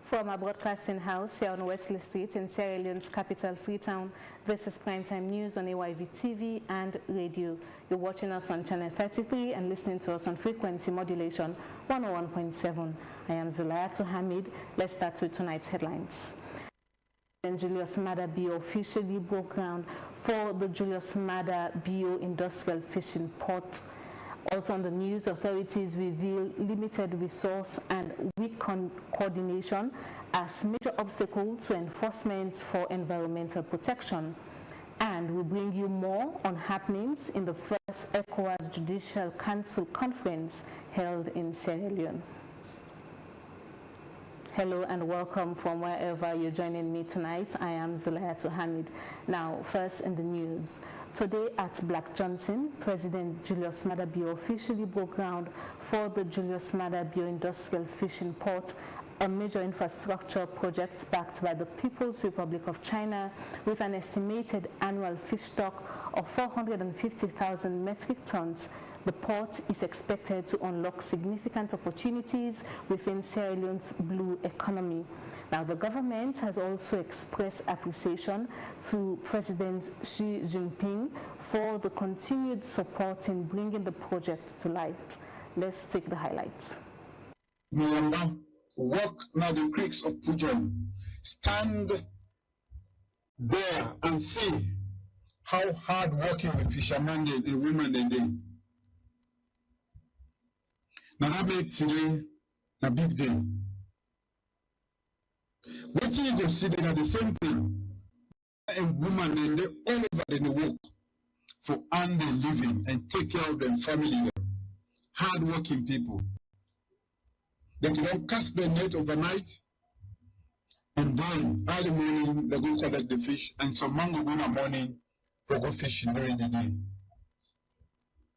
From our broadcasting house here on Wesley Street in Sierra Leone's capital, Freetown, this is Primetime News on AYV TV and radio. You're watching us on channel 33 and listening to us on frequency modulation 101.7. I am Zulayatu Hamid. Let's start with tonight's headlines. Julius Maada Bio officially broke ground for the Julius Maada Bio Industrial Fishing Port. Also on the news, authorities reveal limited resource and weak coordination as major obstacle to enforcement for environmental protection. And we bring you more on happenings in the first ECOWAS Judicial Council Conference held in Sierra Leone. Hello and welcome from wherever you're joining me tonight. I am Zulayatu Hamid. Now, first in the news. Today at Black Johnson, President Julius Maada Bio officially broke ground for the Julius Maada Bio Industrial Fishing Port, a major infrastructure project backed by the People's Republic of China with an estimated annual fish stock of 450,000 metric tons. The port is expected to unlock significant opportunities within Sierra Leone's blue economy. Now, the government has also expressed appreciation to President Xi Jinping for the continued support in bringing the project to light. Let's take the highlights. Walk now the creeks of Pujan. Stand there and see how hard working the fishermen and women they do. Now that makes today a big day. What you just see there the same thing. And women and they all over the work for earn their living and take care of their family. Hard working people. They don't cast their net overnight, and then early morning they go collect the fish, and some man go in the morning for go fishing during the day.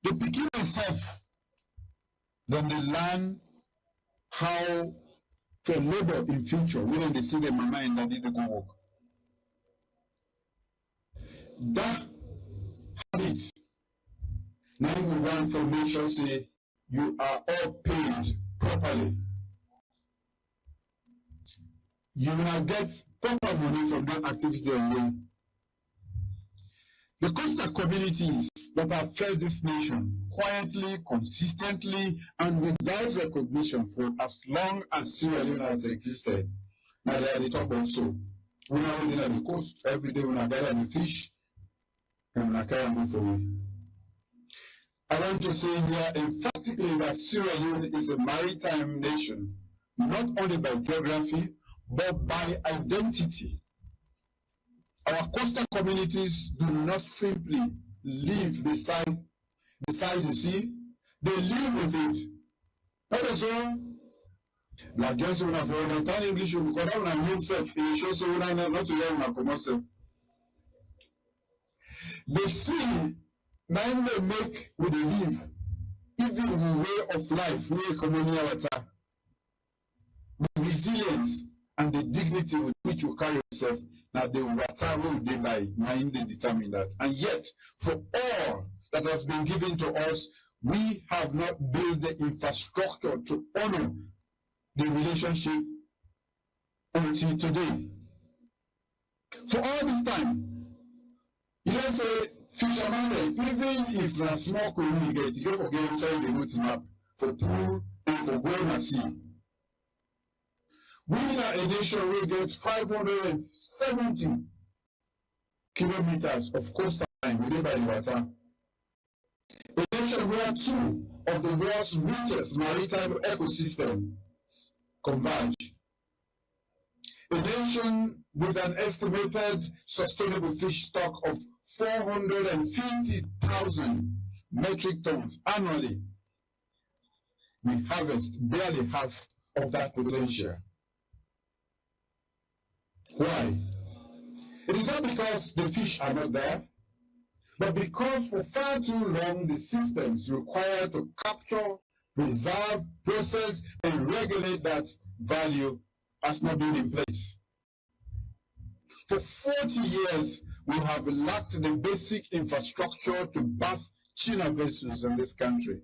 They begin themselves, then they learn how to labor in future when they see their mama and daddy to go work. That habit, now we want to make sure say you are all paid properly. You will get proper money from that activity alone. The coastal communities that have fed this nation quietly, consistently, and without recognition for as long as Sierra Leone has existed. Now they are the top also. We are only on the coast every day when I gather the fish and I carry them for me. I want to say here emphatically that Sierra Leone is a maritime nation, not only by geography, but by identity. Our coastal communities do not simply live beside the sea, they live with it. That is all. Like just when I understand English, because I know self, it shows when I not to learn my commercial. The sea, now they make with the live, even the way of life, we economy water, with resilience and the dignity with which you carry yourself. Now the water will be by mind they determine that. And yet, for all that has been given to us, we have not built the infrastructure to honor the relationship until today. For all this time, you don't say fishermen, even if you're a small community, you don't forget inside the route map for pool and for going to sea. We are a nation will get 570 kilometers of coastal line within by the water. A nation where two of the world's richest maritime ecosystems converge. A nation with an estimated sustainable fish stock of 450,000 metric tons annually. We harvest barely half of that potential. Why? It is not because the fish are not there, but because for far too long the systems required to capture, preserve, process, and regulate that value has not been in place. For 40 years, we have lacked the basic infrastructure to berth tuna vessels in this country.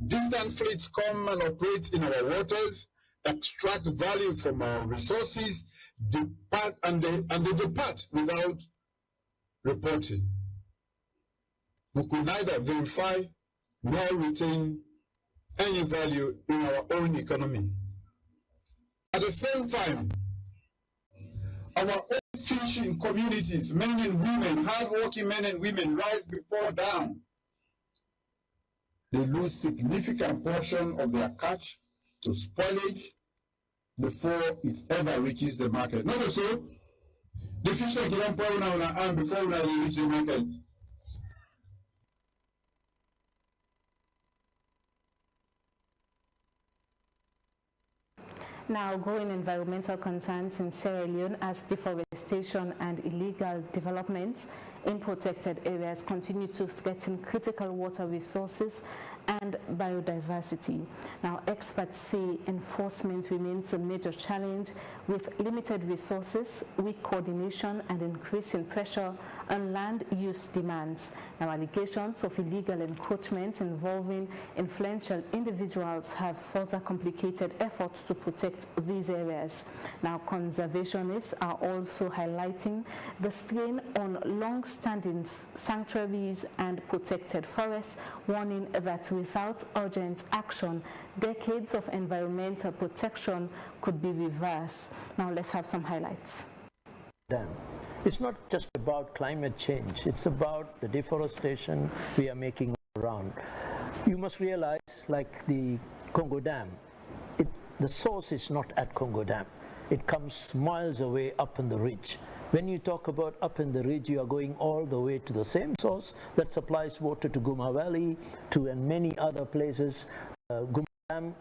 Distant fleets come and operate in our waters, extract value from our resources, depart, and they depart without reporting. We could neither verify nor retain any value in our own economy. At the same time, our own fishing communities, men and women, hardworking men and women, rise before dawn. They lose significant portion of their catch to spoilage before it ever reaches the market. Not so. The fish like you don't pour on our hand before we reach the market. Now, growing environmental concerns in Sierra Leone as deforestation and illegal developments in protected areas continue to threaten critical water resources and biodiversity. Now, experts say enforcement remains a major challenge with limited resources, weak coordination, and increasing pressure on land use demands. Now, allegations of illegal encroachment involving influential individuals have further complicated efforts to protect these areas. Now, conservationists are also highlighting the strain on long-standing sanctuaries and protected forests, warning that without urgent action, decades of environmental protection could be reversed. Now, let's have some highlights. It's not just about climate change, it's about the deforestation we are making around. You must realize, like the Congo Dam, the source is not at Congo Dam. It comes miles away up in the ridge. When you talk about up in the ridge, you are going all the way to the same source that supplies water to Guma Valley, and many other places. Guma Dam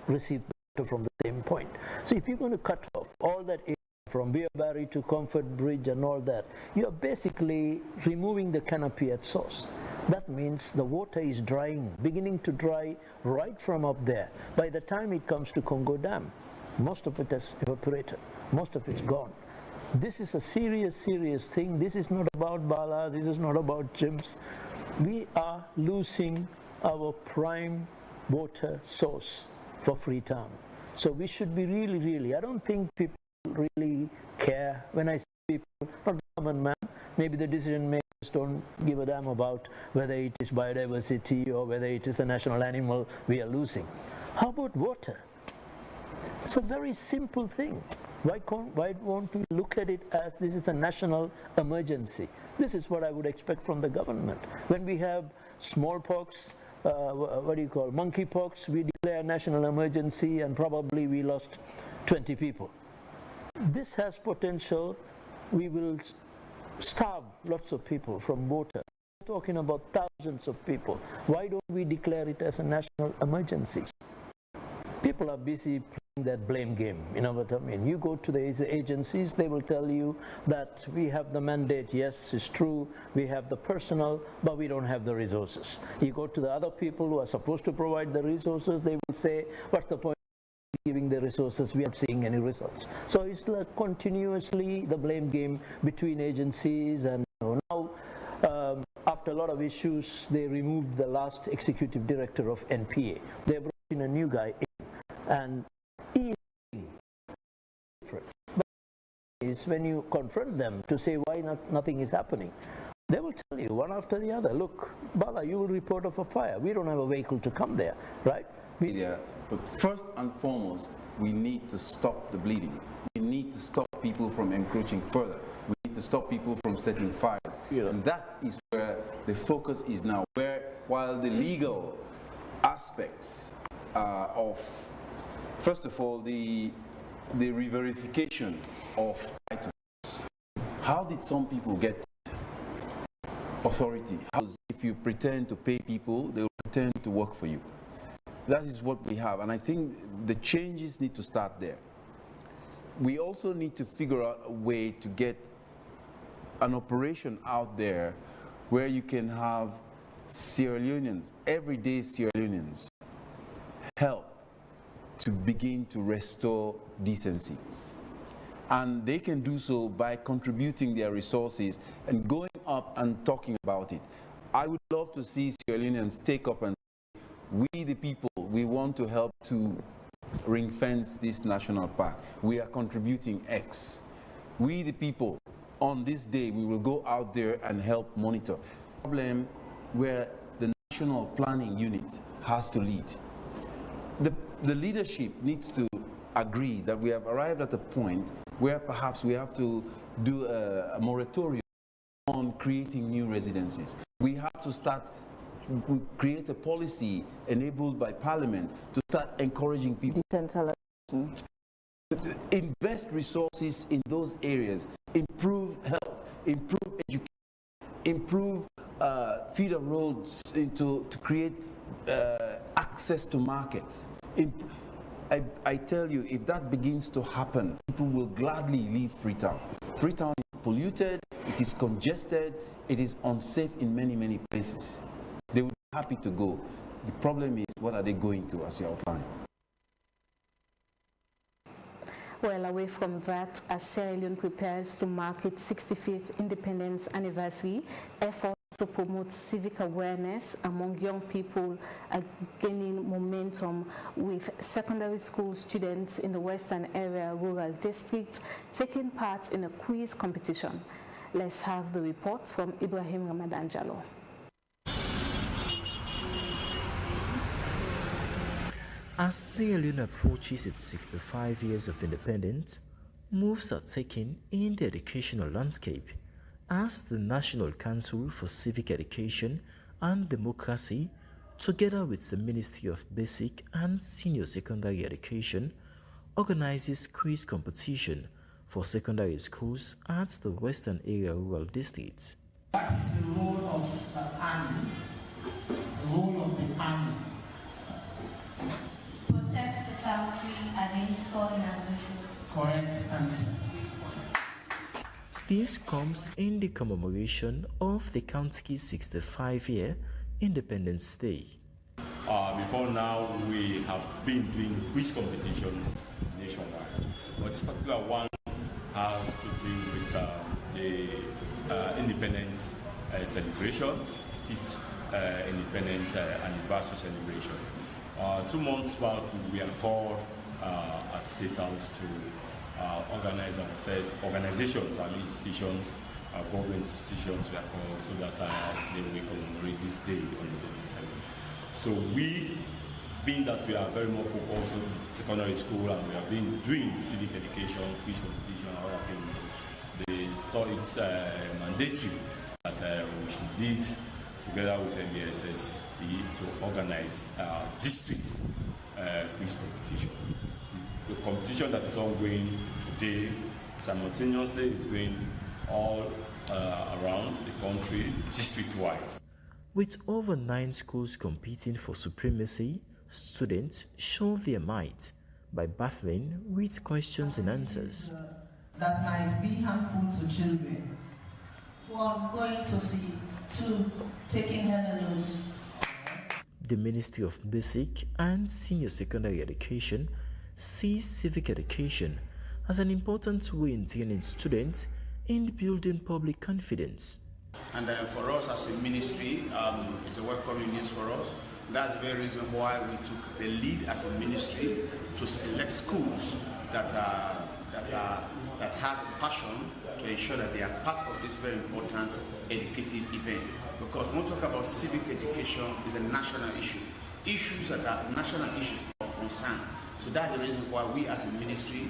receives water from the same point. So if you're going to cut off all that area from Beerberry to Comfort Bridge and all that, you are basically removing the canopy at source. That means the water is drying, beginning to dry right from up there. By the time it comes to Congo Dam, most of it has evaporated, most of it's gone. This is a serious, serious thing. This is not about Bala, this is not about chimps. We are losing our prime water source for Freetown. So we should be really, I don't think people really care. When I say people, not the common man, maybe the decision makers don't give a damn about whether it is biodiversity or whether it is a national animal we are losing. How about water? It's a very simple thing. Why won't we look at it as this is a national emergency? This is what I would expect from the government. When we have smallpox, monkeypox, we declare a national emergency and probably we lost 20 people. This has potential. We will starve lots of people from water. We're talking about thousands of people. Why don't we declare it as a national emergency? People are busy playing that blame game, you know what I mean? You go to the agencies, they will tell you that we have the mandate, yes, it's true, we have the personnel, but we don't have the resources. You go to the other people who are supposed to provide the resources, they will say, what's the point of giving the resources? We aren't seeing any results. So it's like continuously the blame game between agencies, and now after a lot of issues, they removed the last executive director of NPA. They brought in a new guy, and he is different. But is when you confront them to say why nothing is happening, they will tell you one after the other, look, Bala, you will report of a fire. We don't have a vehicle to come there, right? But first and foremost, we need to stop the bleeding. We need to stop people from encroaching further. We need to stop people from setting fires. Yeah. And that is where the focus is now, while the legal aspects of, first of all, the re-verification of titles. How did some people get authority? If you pretend to pay people, they will pretend to work for you. That is what we have, and I think the changes need to start there. We also need to figure out a way to get an operation out there where you can have Sierra Leoneans, everyday Sierra Leoneans, help to begin to restore decency. And they can do so by contributing their resources and going up and talking about it. I would love to see Sierra Leoneans take up and say, we the people, we want to help to ring-fence this national park. We are contributing X. We, the people, on this day, we will go out there and help monitor. Problem where the National Planning Unit has to lead. The leadership needs to agree that we have arrived at a point where perhaps we have to do a moratorium on creating new residencies. We have to create a policy enabled by Parliament to start encouraging people. Decentralization. Invest resources in those areas, improve health, improve education, improve feeder roads to create access to markets. I tell you, if that begins to happen, people will gladly leave Freetown. Freetown is polluted, it is congested, it is unsafe in many, many places. They would be happy to go. The problem is, what are they going to, as you outlined? Well, away from that, as Sierra Leone prepares to mark its 65th independence anniversary, efforts to promote civic awareness among young people are gaining momentum, with secondary school students in the Western Area Rural District taking part in a quiz competition. Let's have the report from Ibrahim Ramadan Jallo. As Sierra Leone approaches its 65 years of independence, moves are taken in the educational landscape as the National Council for Civic Education and Democracy, together with the Ministry of Basic and Senior Secondary Education, organizes quiz competition for secondary schools at the Western Area Rural Districts. What is the role of the army? The role of the army? Protect the country against foreign aggression. Correct answer. This comes in the commemoration of the country's 65-year Independence Day. Before now, we have been doing quiz competitions nationwide, but this particular one has to do with the independence celebration, 5th independence anniversary celebration. 2 months back, we are called at State House to organize ourselves, organizations, I mean institutions, government institutions we are called, so that they will commemorate this day on the 27th. So we, being that we are very more focused on secondary school and we have been doing civic education, quiz competition, and other things, they saw it mandatory that we should lead together with MBSSB to organize district quiz competition. The competition that is ongoing today simultaneously is going all around the country, district-wise. With over 9 schools competing for supremacy, students show their might by battling with questions and answers. That might be harmful to children. 1. Going to sea. 2. Taking heavy loads. The Ministry of Basic and Senior Secondary Education sees civic education as an important way in training students in building public confidence. And for us as a ministry, it's a welcoming news for us. That's the very reason why we took the lead as a ministry to select schools that has a passion to ensure that they are part of this very important educative event. Because when we talk about civic education, it's a national issue. Issues that are national issues of concern. So that's the reason why we as a ministry,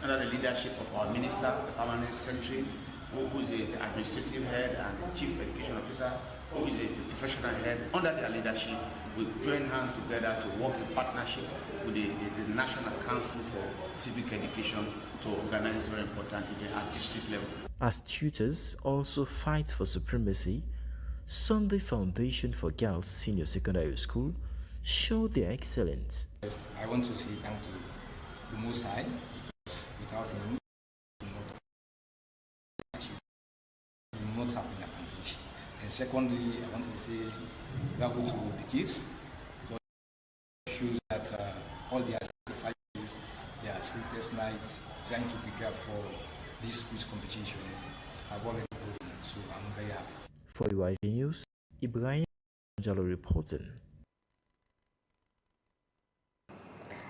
under the leadership of our minister, the permanent secretary, who is the administrative head and the chief education officer, who is the professional head, under their leadership, we join hands together to work in partnership with the National Council for Civic Education to organize this very important event at district level. As tutors also fight for supremacy, Sunday Foundation for Girls Senior Secondary School show their excellence. I want to say thank you to the Most High, because without him, we would not have been accomplished. And secondly, I want to say bravo to the kids, because it shows that all their sacrifices, their sleepless nights, trying to prepare for this quiz competition have already proven. So I'm very happy. For UIV News, Ibrahim Jallo reporting.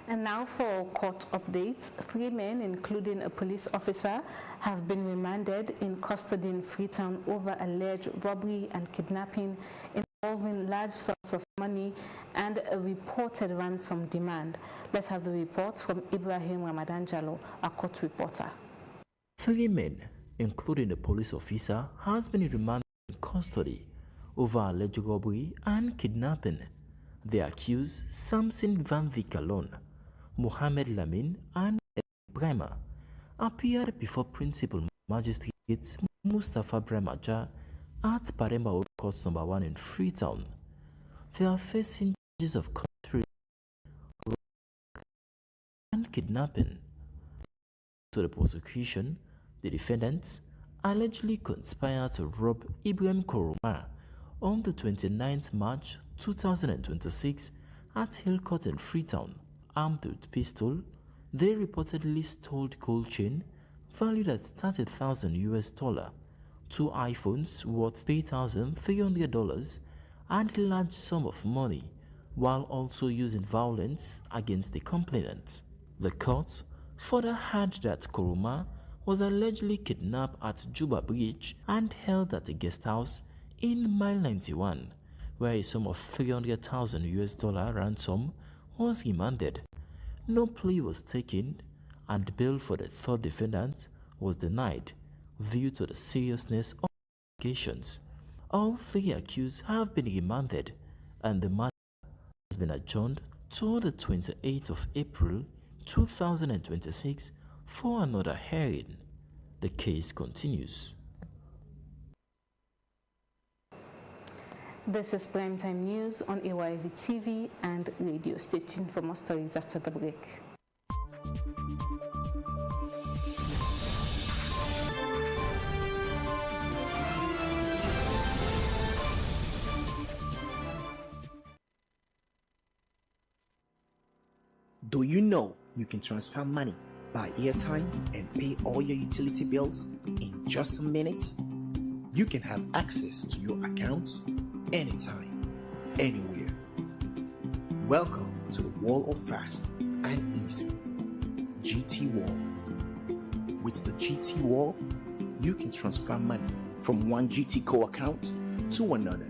And now for court updates. 3 men, including a police officer, have been remanded in custody in Freetown over alleged robbery and kidnapping involving large sums of money and a reported ransom demand. Let's have the report from Ibrahim Ramadan Jallo, a court reporter. 3 men, including a police officer, has been remanded in custody over alleged robbery and kidnapping. The accused, Samson Van Vikalon, Mohamed Lamin, and Brema, appeared before Principal Magistrate Mustafa Bremaja at Paremba Old Court No. 1 in Freetown. They are facing charges of conspiracy and kidnapping. To the prosecution, the defendants allegedly conspired to rob Ibrahim Koroma on the 29th March 2026 at Hill Court in Freetown. Armed with pistol, they reportedly stole gold chain valued at $30,000 US, 2 iPhones worth $3,300, and a large sum of money, while also using violence against the complainant. The court further heard that Koroma was allegedly kidnapped at Juba Bridge and held at a guest house in Mile 91, where a sum of $300,000 US ransom was remanded. No plea was taken, and bail for the third defendant was denied due to the seriousness of the allegations. All 3 accused have been remanded, and the matter has been adjourned to the 28th of April 2026 for another hearing. The case continues. This is Primetime News on AYV TV and radio. Stay tuned for more stories after the break. Do you know you can transfer money, buy airtime, and pay all your utility bills in just a minute? You can have access to your account anytime, anywhere. Welcome to the world of fast and easy. GT Wall. With the GT Wall, you can transfer money from one GT Co account to another,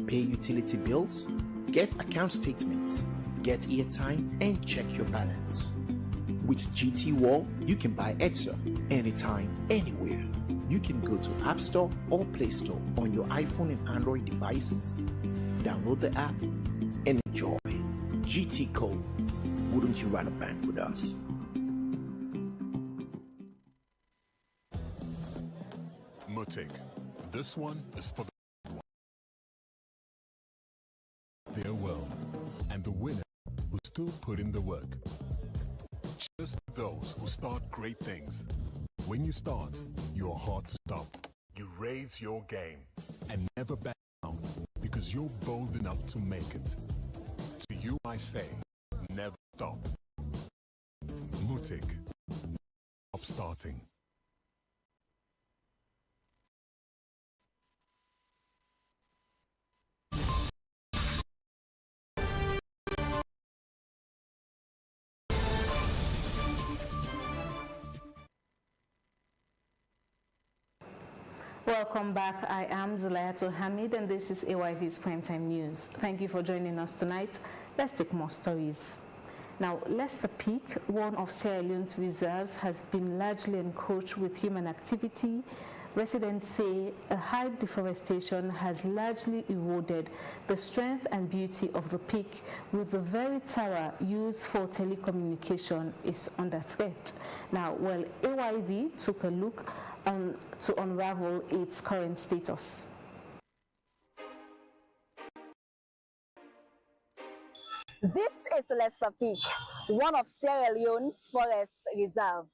pay utility bills, get account statements, get airtime, and check your balance. With GT Wall, you can buy Exa anytime, anywhere. You can go to App Store or Play Store on your iPhone and Android devices, download the app, and enjoy. GT Co. Wouldn't you rather bank with us? Mutik. This one is for the one. Their world, and the winner who still put in the work. Cheers to those who start great things. When you start, you're hard to stop. You raise your game and never back down because you're bold enough to make it. To you I say, never stop. Mutik. Stop starting. Welcome back. I am Zulayatu Hamid and this is AYV's Primetime News. Thank you for joining us tonight. Let's take more stories. Now, Leicester Peak, one of Sierra Leone's reserves, has been largely encroached with human activity. Residents say a high deforestation has largely eroded the strength and beauty of the peak, with the very tower used for telecommunication is under threat. Now, well, AYV took a look to unravel its current status. This is Leicester Peak, one of Sierra Leone's forest reserve.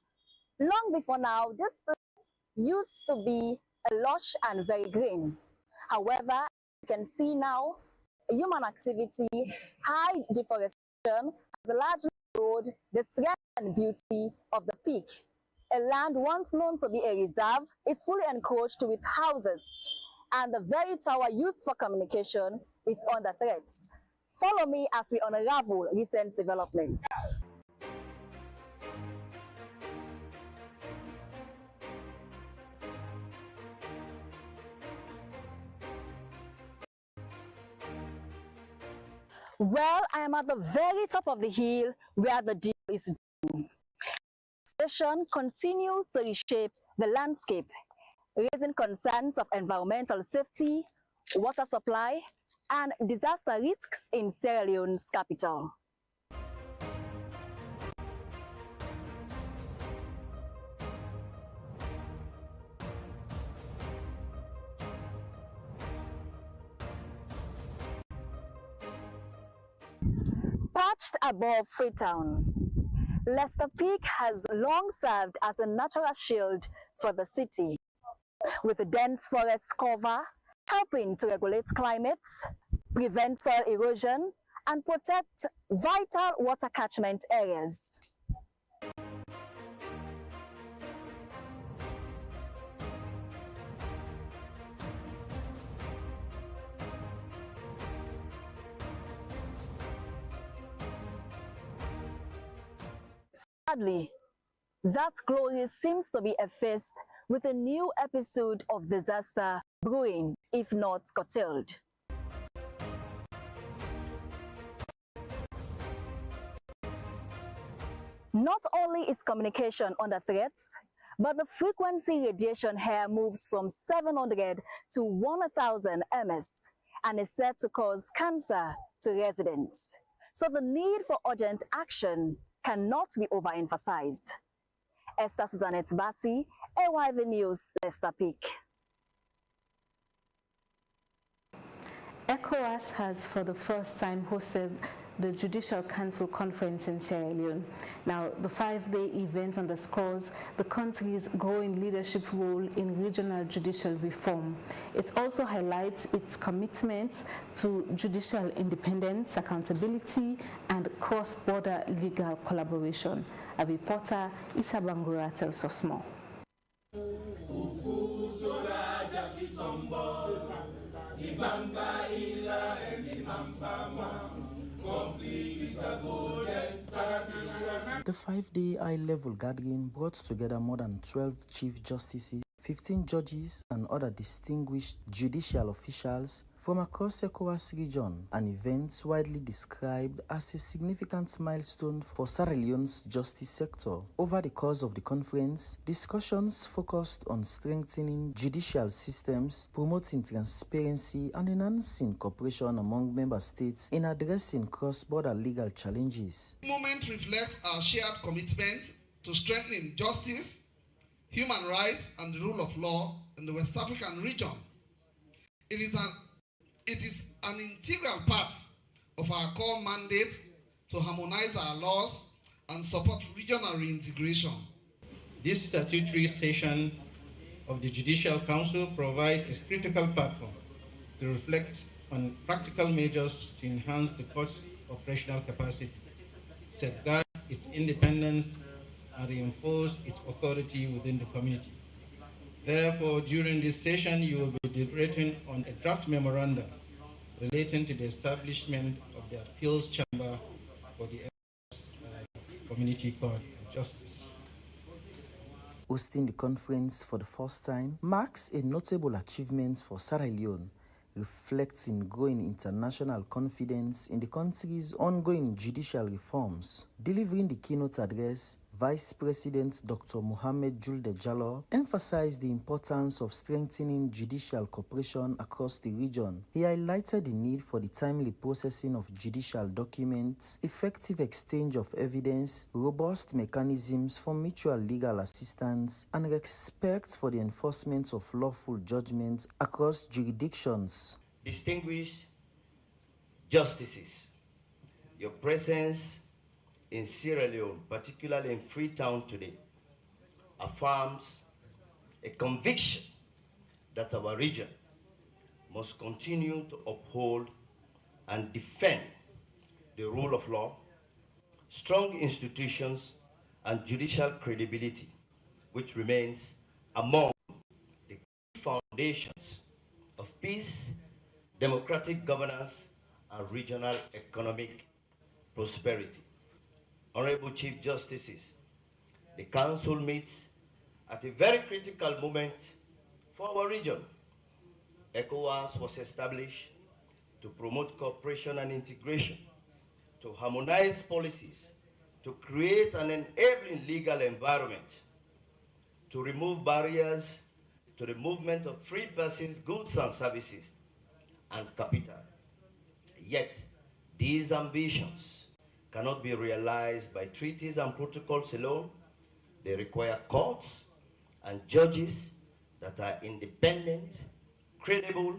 Long before now, this place used to be lush and very green. However, you can see now human activity, high deforestation has largely eroded the strength and beauty of the peak. A land once known to be a reserve is fully encroached with houses, and the very tower used for communication is under threat. Follow me as we unravel recent developments. Well, I am at the very top of the hill where the deal is done. The station continues to reshape the landscape, raising concerns of environmental safety, water supply, and disaster risks in Sierra Leone's capital. Perched above Freetown, Leicester Peak has long served as a natural shield for the city, with dense forest cover helping to regulate climates, prevent soil erosion, and protect vital water catchment areas. Sadly, that glory seems to be effaced with a new episode of disaster brewing, if not curtailed. Not only is communication under threat, but the frequency radiation here moves from 700 to 1,000 ms and is said to cause cancer to residents. So the need for urgent action cannot be overemphasized. Esther Susanette Bassi, AYV News, Leicester Peak. ECOWAS has for the first time hosted the Judicial Council Conference in Sierra Leone. Now, the 5-day event underscores the country's growing leadership role in regional judicial reform. It also highlights its commitment to judicial independence, accountability, and cross-border legal collaboration. A reporter, Issa Bangura, tells us more. The 5-day high-level gathering brought together more than 12 chief justices, 15 judges, and other distinguished judicial officials from across ECOWAS region, an event widely described as a significant milestone for Sierra Leone's justice sector. Over the course of the conference, discussions focused on strengthening judicial systems, promoting transparency, and enhancing cooperation among member states in addressing cross-border legal challenges. This moment reflects our shared commitment to strengthening justice, human rights, and the rule of law in the West African region. It is an integral part of our core mandate to harmonize our laws and support regional reintegration. This statutory session of the Judicial Council provides a critical platform to reflect on practical measures to enhance the court's operational capacity, safeguard its independence, and reinforce its authority within the community. Therefore, during this session, you will be deliberating on a draft memorandum relating to the establishment of the Appeals Chamber for the Community Court of Justice. Hosting the conference for the first time marks a notable achievement for Sierra Leone, reflecting growing international confidence in the country's ongoing judicial reforms. Delivering the keynote address, Vice President Dr. Mohamed Julde Jallow emphasized the importance of strengthening judicial cooperation across the region. He highlighted the need for the timely processing of judicial documents, effective exchange of evidence, robust mechanisms for mutual legal assistance, and respect for the enforcement of lawful judgments across jurisdictions. Distinguished justices, your presence in Sierra Leone, particularly in Freetown today, affirms a conviction that our region must continue to uphold and defend the rule of law, strong institutions, and judicial credibility, which remains among the key foundations of peace, democratic governance, and regional economic prosperity. Honorable Chief Justices, the Council meets at a very critical moment for our region. ECOWAS was established to to promote cooperation and integration, to harmonize policies, to create an enabling legal environment, to remove barriers to the movement of free persons, goods and services, and capital. Yet, these ambitions cannot be realized by treaties and protocols alone. They require courts and judges that are independent, credible,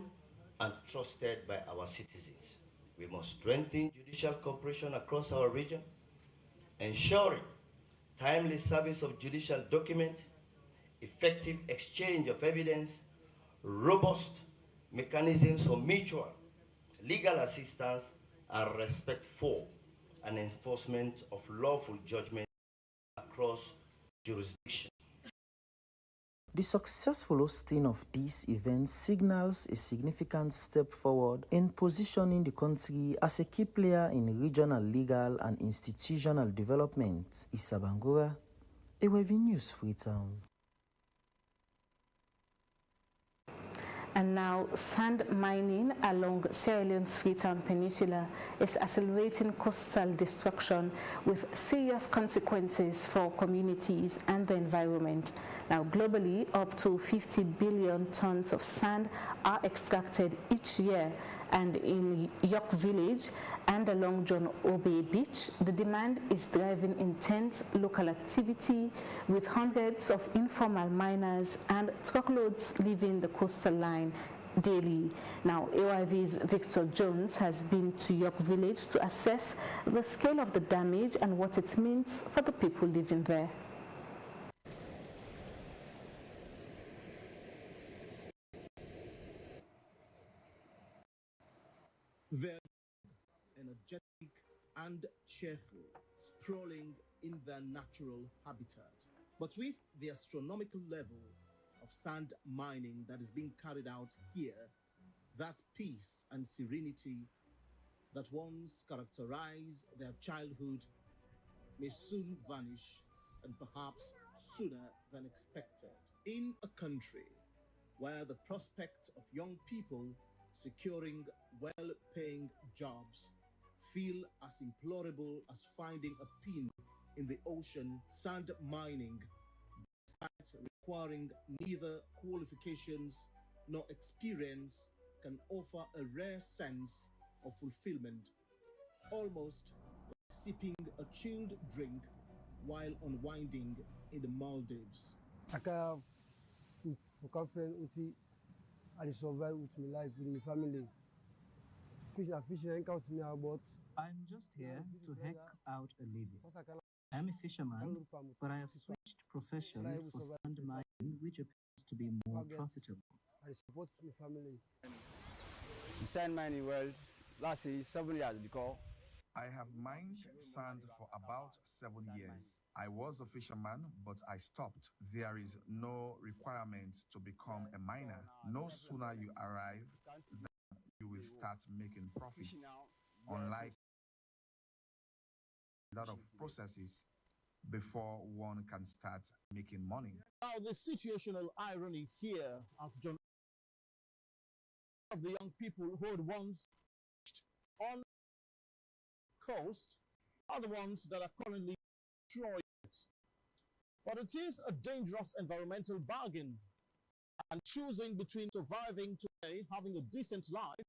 and trusted by our citizens. We must strengthen judicial cooperation across our region, ensuring timely service of judicial documents, effective exchange of evidence, robust mechanisms for mutual legal assistance, and respect for and enforcement of lawful judgment across jurisdictions. The successful hosting of these events signals a significant step forward in positioning the country as a key player in regional legal and institutional development. Issa Bangura, AYV News, Freetown. And now, sand mining along Sierra Leone's Freetown Peninsula is accelerating coastal destruction with serious consequences for communities and the environment. Now, globally, up to 50 billion tons of sand are extracted each year, and in York Village and along John Obey Beach, the demand is driving intense local activity with hundreds of informal miners and truckloads leaving the coastal line daily. Now, AYV's Victor Jones has been to York Village to assess the scale of the damage and what it means for the people living there. Very energetic and cheerful, sprawling in their natural habitat. But with the astronomical level of sand mining that is being carried out here, that peace and serenity that once characterized their childhood may soon vanish, and perhaps sooner than expected. In a country where the prospect of young people securing well-paying jobs feel as implorable as finding a pin in the ocean, sand mining, despite requiring neither qualifications nor experience, can offer a rare sense of fulfillment, almost like sipping a chilled drink while unwinding in the Maldives. I can I survive with my life, with my family. I'm just here to hack out a living. I'm a fisherman, but I have switched profession for sand mining, which appears to be more profitable. I support my family. The sand mining world last 7 years because I have mined sand for about 7 years. I was a fisherman, but I stopped. There is no requirement to become a miner. No sooner you arrive than you will start making profits. Unlike a lot of processes before one can start making money. Now, the situational irony here at John of the young people who had once on coast are the ones that are currently destroying it. But it is a dangerous environmental bargain, and choosing between surviving today, having a decent life,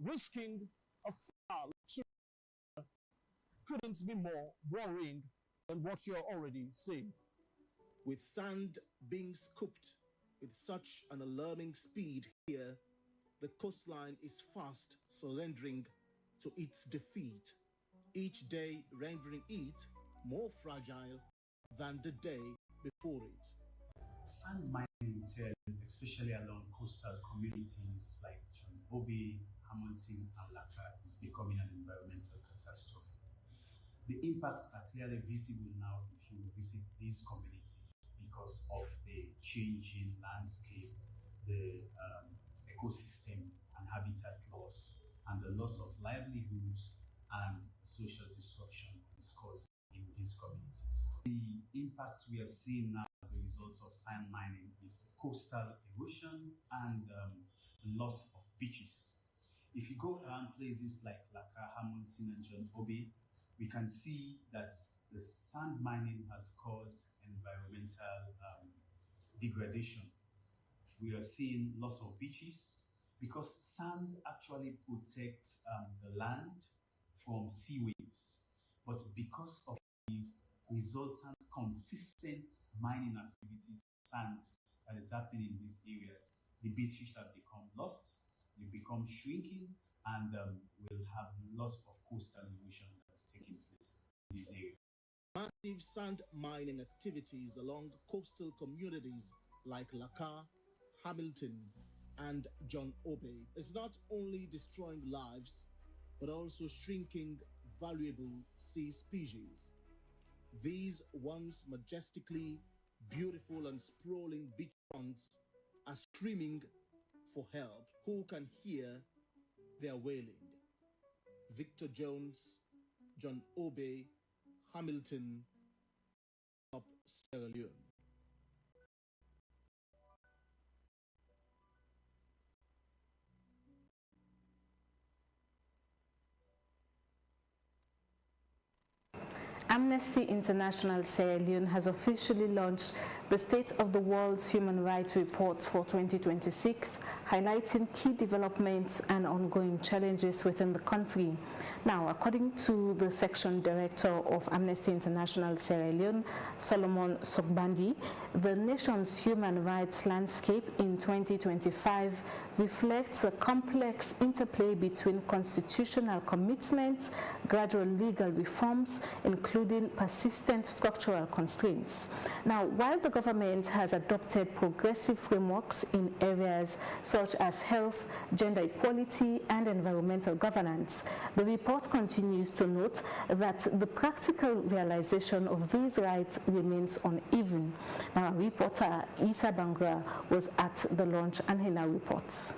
risking a far couldn't be more worrying than what you're already seeing. With sand being scooped with such an alarming speed here, the coastline is fast surrendering to its defeat, each day rendering it more fragile than the day before it. Sand mining, especially along coastal communities like John Obey, Hamilton, and Laka, is becoming an environmental catastrophe. The impacts are clearly visible now if you visit these communities because of the changing landscape, the ecosystem and habitat loss, and the loss of livelihoods and social disruption is caused in these communities. The impact we are seeing now as a result of sand mining is coastal erosion and loss of beaches. If you go around places like Laka, Hamilton, and John Obi, we can see that the sand mining has caused environmental degradation. We are seeing loss of beaches because sand actually protects the land from sea waves. But because of the resultant consistent mining activities of sand that is happening in these areas, the beaches have become lost, they become shrinking, and we'll have lots of coastal erosion that is taking place in these areas. Massive sand mining activities along coastal communities like Laka, Hamilton, and John Obe is not only destroying lives, but also shrinking valuable sea species. These once majestically beautiful and sprawling beachfronts are screaming for help. Who can hear their wailing? Victor Jones, John Obe, Hamilton, Sierra Leone. Amnesty International Sierra Leone has officially launched the State of the World's Human Rights Report for 2026, highlighting key developments and ongoing challenges within the country. Now, according to the Section Director of Amnesty International Sierra Leone, Solomon Sogbandi, the nation's human rights landscape in 2025 reflects a complex interplay between constitutional commitments, gradual legal reforms, including persistent structural constraints. Now, while the government has adopted progressive frameworks in areas such as health, gender equality, and environmental governance, the report continues to note that the practical realization of these rights remains uneven. Now, our reporter Isa Bangra was at the launch and he now reports.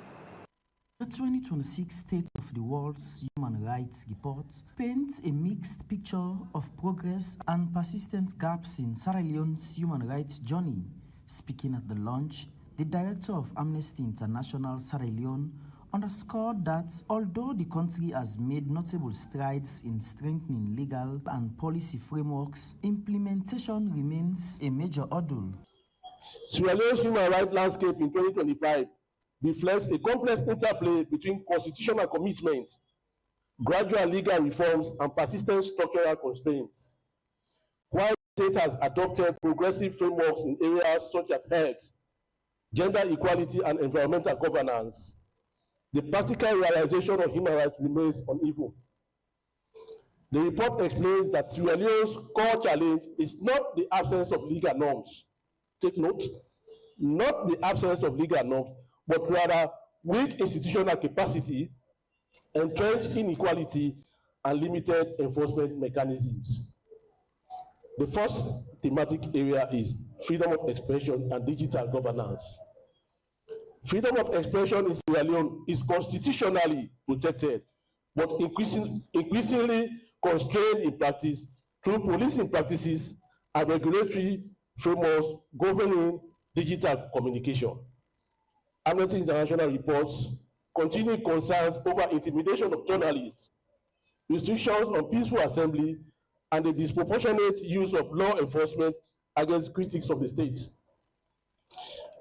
The 2026 State of the World's Human Rights Report paints a mixed picture of progress and persistent gaps in Sierra Leone's human rights journey. Speaking at the launch, the director of Amnesty International Sierra Leone underscored that although the country has made notable strides in strengthening legal and policy frameworks, implementation remains a major hurdle. Sierra Leone's human rights landscape in 2025 reflects a complex interplay between constitutional commitment, gradual legal reforms, and persistent structural constraints. While the state has adopted progressive frameworks in areas such as health, gender equality, and environmental governance, the practical realization of human rights remains uneven. The report explains that Sierra Leone's core challenge is not the absence of legal norms. Take note, not the absence of legal norms, but rather weak institutional capacity, entrenched inequality, and limited enforcement mechanisms. The first thematic area is freedom of expression and digital governance. Freedom of expression in Sierra Leone is constitutionally protected, but increasingly constrained in practice through policing practices and regulatory frameworks governing digital communication. Amnesty International reports continuing concerns over intimidation of journalists, restrictions on peaceful assembly, and the disproportionate use of law enforcement against critics of the state.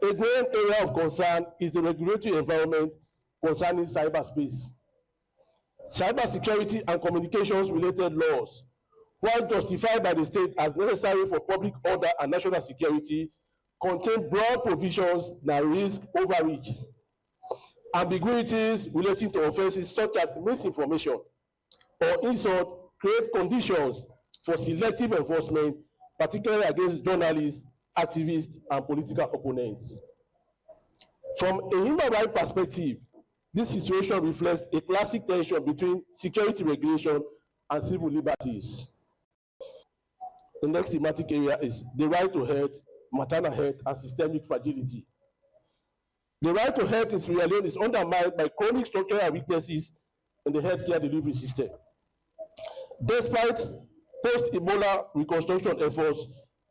A growing area of concern is the regulatory environment concerning cyberspace. Cybersecurity and communications-related laws, while justified by the state as necessary for public order and national security, contain broad provisions that risk overreach. Ambiguities relating to offenses such as misinformation or insult create conditions for selective enforcement, particularly against journalists, activists, and political opponents. From a human rights perspective, this situation reflects a classic tension between security regulation and civil liberties. The next thematic area is the right to health, maternal health, and systemic fragility. The right to health in Sierra Leone is undermined by chronic structural weaknesses in the healthcare delivery system. Despite post-Ebola reconstruction efforts,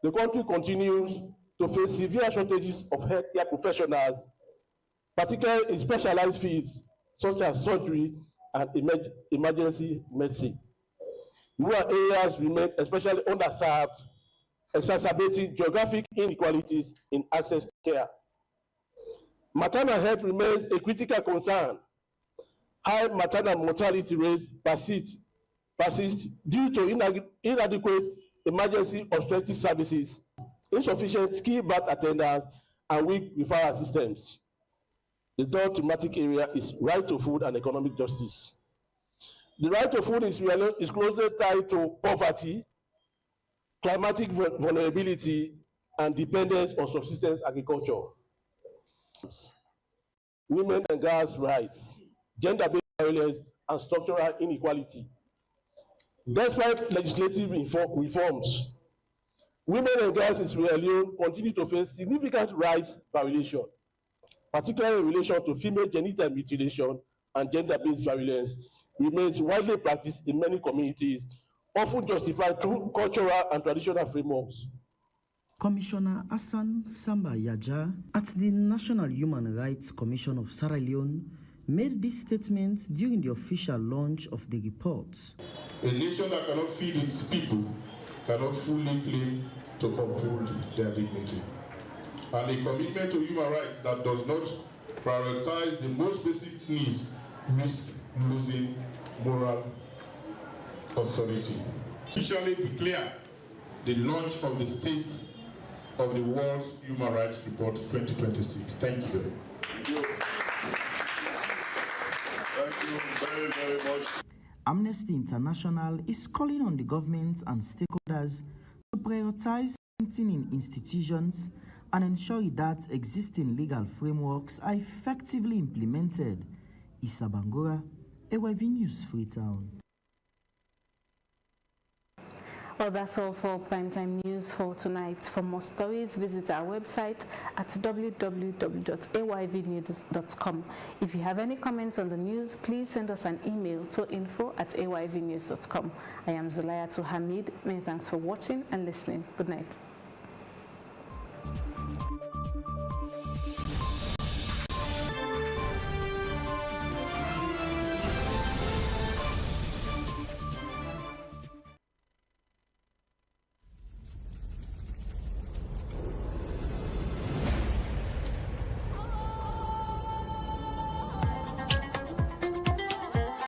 the country continues to face severe shortages of healthcare professionals, particularly in specialized fields such as surgery and emergency medicine. Rural areas remain especially underserved, exacerbating geographic inequalities in access to care. Maternal health remains a critical concern. High maternal mortality rates persist due to inadequate emergency obstetric services, insufficient skilled birth attendants, and weak referral systems. The third thematic area is right to food and economic justice. The right to food is closely tied to poverty, climatic vulnerability, and dependence on subsistence agriculture. Women and girls' rights, gender-based violence, and structural inequality. Despite legislative reforms, women and girls in Sierra Leone continue to face significant rights violations, particularly in relation to female genital mutilation and gender-based violence remains widely practiced in many communities, often justified through cultural and traditional frameworks. Commissioner Hassan Samba Yaja at the National Human Rights Commission of Sierra Leone made this statement during the official launch of the report. A nation that cannot feed its people cannot fully claim to uphold their dignity. And a commitment to human rights that does not prioritize the most basic needs risks losing moral authority. Officially declare the launch of the State of the World's Human Rights Report 2026. Thank you. Thank you. Thank you very, very much. Amnesty International is calling on the government and stakeholders to prioritize strengthening institutions and ensure that existing legal frameworks are effectively implemented. Issa Bangura, AYV News, Freetown. Well, that's all for Primetime News for tonight. For more stories, visit our website at www.ayvnews.com. If you have any comments on the news, please send us an email to info@ayvnews.com. I am Zulaya Hamid. Many thanks for watching and listening. Good night.